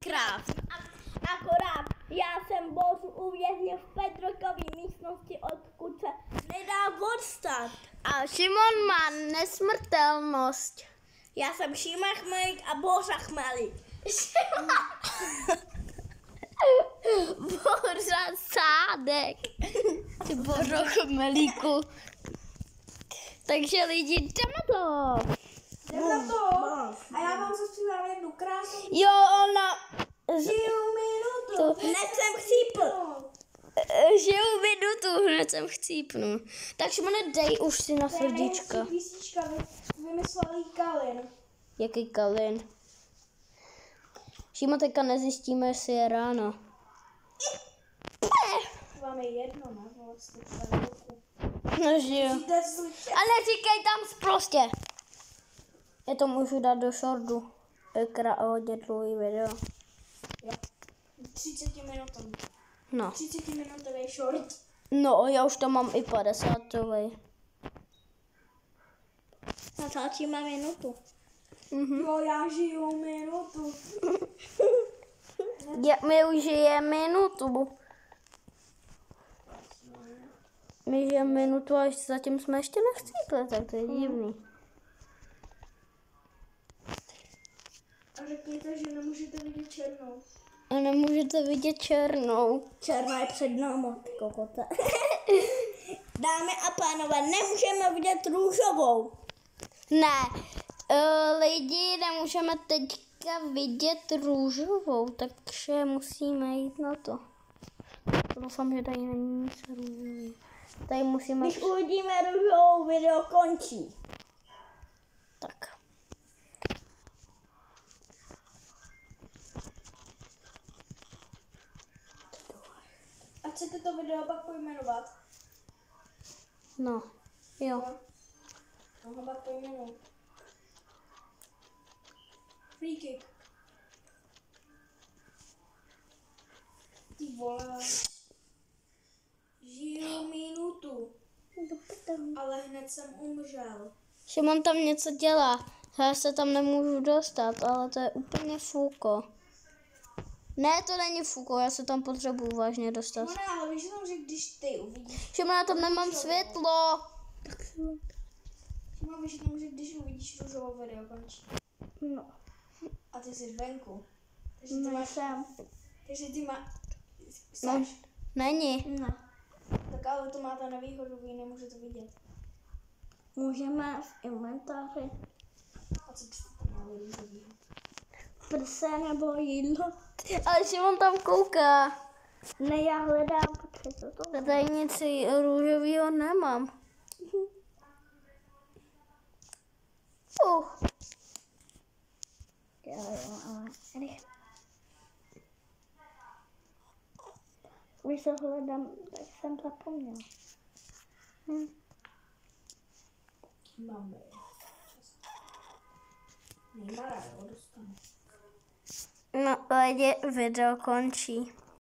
Minecraft. Akorát já jsem Bosu uvěznil v Petrokový místnosti, odkud se nedá odstat. A Šimon má nesmrtelnost. Já jsem Šíma Chmelík a Bořa Chmelík. Bořa Sádek. Ty Bořo Chmelíku. Takže lidi, jdem na to. Jdem na to. A já vám zase přidám jednu krásnou. Jo, ona... Žiju minutu. Hned jsem chcípl. Žiju minutu, hned jsem chcípnu. Tak Šimone, dej už si na srdíčka. Písnička vymyslel jí Kalin. Jaký Kalin? Šimo, teďka nezjistíme, jestli je ráno. Vám je jedno, ne? Vlastně No, že jo. A neříkej tam sprostě. Já to můžu dát do shortu. Hodně dlouhý video. 30 minutami. No. 30 minutový short. No, já už tam mám i 50. Natáčíme minutu. Jo, já žiju minutu. My už žijeme minutu. My žijeme minutu a zatím jsme ještě nechcípli, tak to je divný. A řekněte, že nemůžete vidět černou. A nemůžete vidět černou. Černá je před náma, ty kokote. Dámy a pánové, nemůžeme vidět růžovou. Ne, lidi, nemůžeme teďka vidět růžovou, takže musíme jít na to. Doufám, že tady není nic růžový. Tady musíme... Když uvidíme růžovou, video končí. Tak. A chcete to video pak pojmenovat? No, jo. Aha, pak pojmenuji. Free kick. Ty vole. Žiju minutu. Ale hned jsem umřel. Šimon tam něco dělá. Já se tam nemůžu dostat, ale to je úplně fůko. Ne, to není fůko, já se tam potřebuju vážně dostat. No ne, ale víš tam, že když ty uvidíš... Šimon, já tam nemám světlo. Šimon, víš tam, že když uvidíš růžovou video končí. No. A ty jsi venku. Takže ty No, máš... jsem. Takže ty máš... No, není. No. Tak ale to máte nevýhodu, vy nemůžete vidět. Můžeme v inventáři A co byste tam měli růžovýho? prse nebo jídlo. Ale Šimon tam kouká. Ne, já hledám, protože to Já tady nic růžového nemám. Jo, ale rychle. Když se hledám, tak jsem zapomněl. Máme. Neymara, jo, dostanu. No, lidi, video končí.